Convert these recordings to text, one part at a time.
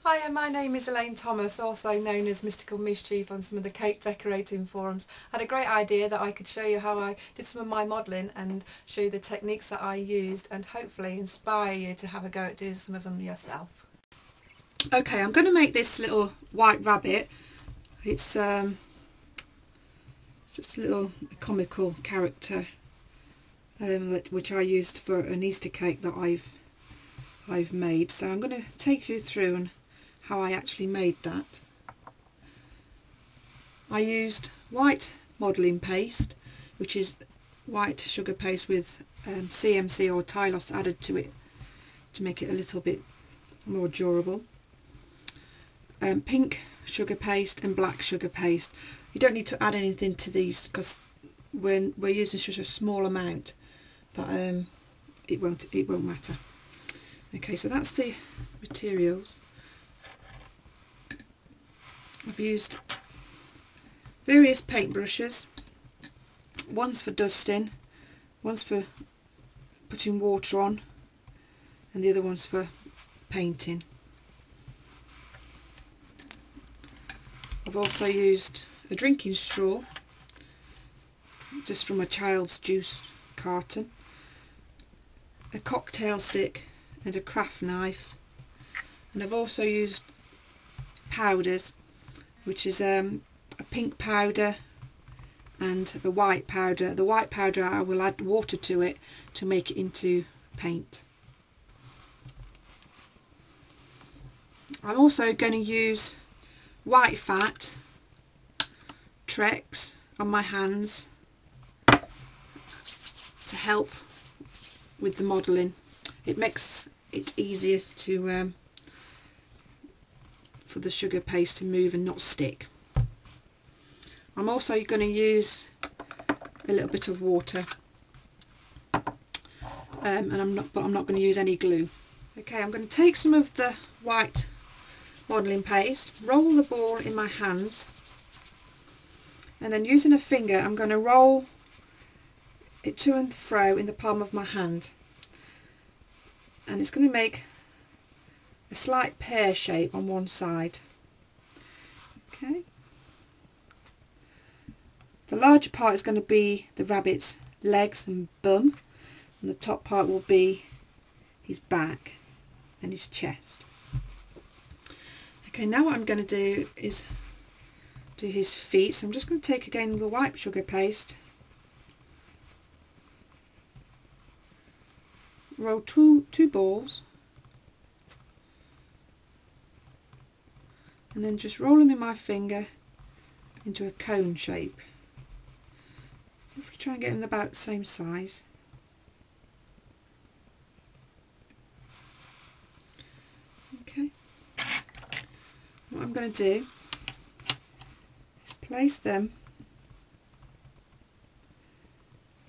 Hi, my name is Elaine Thomas, also known as Mystical Mischief on some of the cake decorating forums. I had a great idea that I could show you how I did some of my modelling and show you the techniques that I used and hopefully inspire you to have a go at doing some of them yourself. Okay, I'm going to make this little white rabbit. It's just a little comical character which I used for an Easter cake that I've made. So I'm going to take you through and how I actually made that. I used white modelling paste, which is white sugar paste with CMC or Tylos added to it to make it a little bit more durable. Pink sugar paste and black sugar paste. You don't need to add anything to these because when we're using such a small amount that it won't matter. Okay, so that's the materials. I've used various paintbrushes. One's for dusting, one's for putting water on, and the other one's for painting. I've also used a drinking straw, just from a child's juice carton, a cocktail stick and a craft knife, and I've also used powders, which is a pink powder and a white powder. The white powder I will add water to it to make it into paint. I'm also going to use white fat Trex on my hands to help with the modelling. It makes it easier to for the sugar paste to move and not stick. I'm also going to use a little bit of water, and I'm not going to use any glue. Okay, I'm going to take some of the white modelling paste, roll the ball in my hands, and then using a finger I'm going to roll it to and fro in the palm of my hand, and it's going to make a slight pear shape on one side. Okay. The larger part is going to be the rabbit's legs and bum, and the top part will be his back and his chest. Okay, now what I'm going to do is do his feet. So I'm just going to take again the white sugar paste, roll two balls, and then just roll them in my finger into a cone shape. If we try and get them about the same size. Okay. What I'm going to do is place them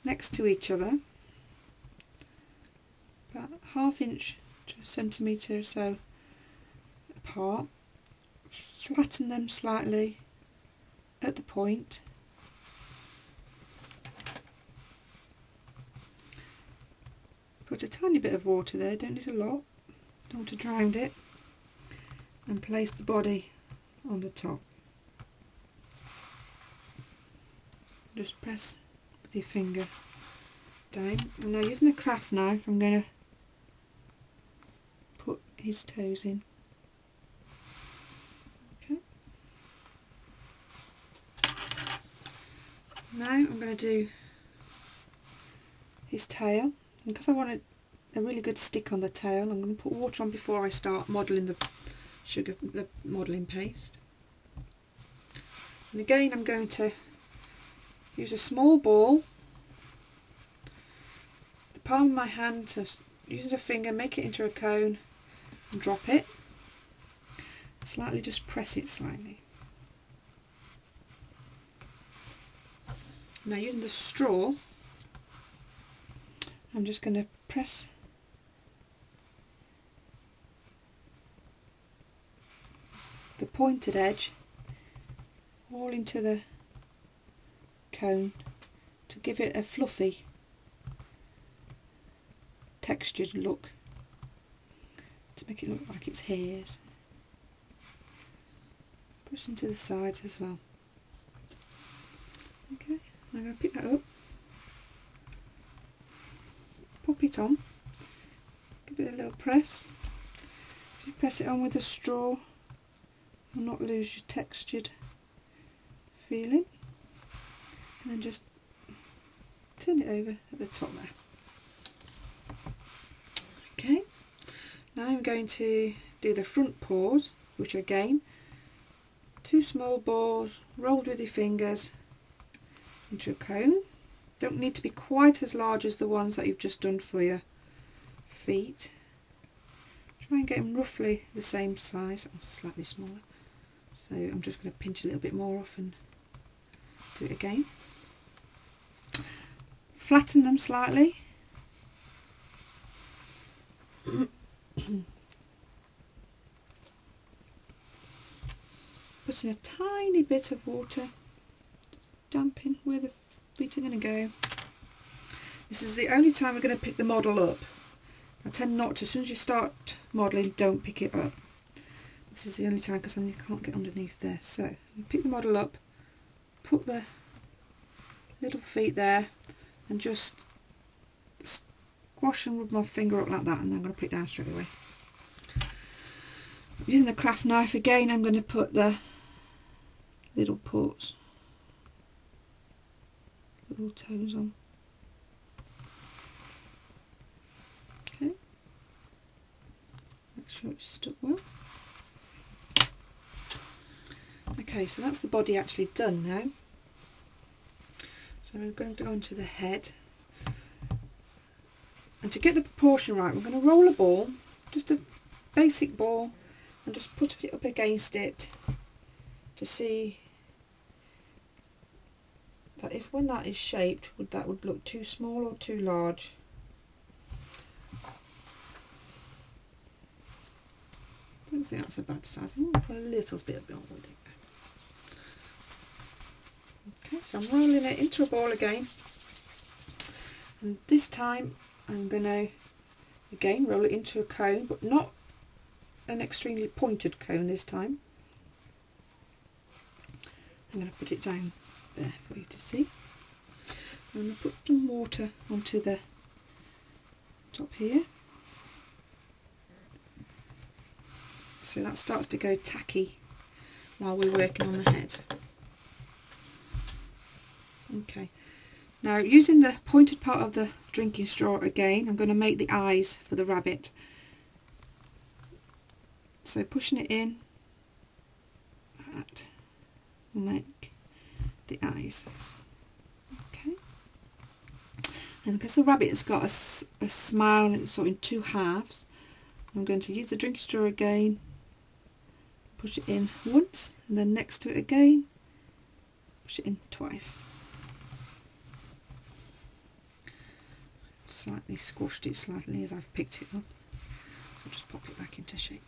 next to each other, about ½ inch to a centimetre or so apart. Flatten them slightly at the point. Put a tiny bit of water there, don't need a lot, don't want to drown it, and place the body on the top. Just press with your finger down, and now using the craft knife I'm going to put his toes in. Okay. Now I'm going to do his tail. Because I want a really good stick on the tail, I'm going to put water on before I start modelling the modelling paste. And again I'm going to use a small ball, the palm of my hand, to use a finger, make it into a cone and drop it. Slightly just press it slightly. Now using the straw, I'm just going to press the pointed edge all into the cone to give it a fluffy textured look, to make it look like it's hairs. push into the sides as well. Okay, I'm going to pick that up, pop it on, give it a little press. If you press it on with a straw, you'll not lose your textured feeling, and then just turn it over at the top there. Okay, now I'm going to do the front paws, which are again 2 small balls rolled with your fingers into a cone. Don't need to be quite as large as the ones that you've just done for your feet. Try and get them roughly the same size, or slightly smaller. So I'm just going to pinch a little bit more off and do it again. Flatten them slightly. Put in a tiny bit of water, dampen where the feet are going to go. This is the only time we're going to pick the model up. I tend not to. As soon as you start modelling, don't pick it up. This is the only time, because you can't get underneath there. So you pick the model up, put the little feet there, and just squash and rub my finger up like that, and then I'm going to put it down straight away. Using the craft knife again, I'm going to put the little paws, little toes on. Okay, make sure it's stuck well. Okay, so that's the body actually done now. So we're going to go into the head, and to get the proportion right, we're going to roll a ball, just a basic ball, and just put it up against it to see that if when that is shaped, that would look too small or too large. I don't think that's a bad size. I'm going to put a little bit more with it. Okay, so I'm rolling it into a ball again, and this time I'm going to again roll it into a cone, but not an extremely pointed cone this time. I'm going to put it down there for you to see. I'm going to put some water onto the top here, so that starts to go tacky while we're working on the head. Okay, now using the pointed part of the drinking straw again, I'm going to make the eyes for the rabbit. So pushing it in, that will make the eyes. Okay, and because the rabbit has got a smile and it's sort of in 2 halves, I'm going to use the drinking straw again, push it in once, and then next to it again, push it in twice. Slightly squashed it slightly as I've picked it up, so I'll just pop it back into shape.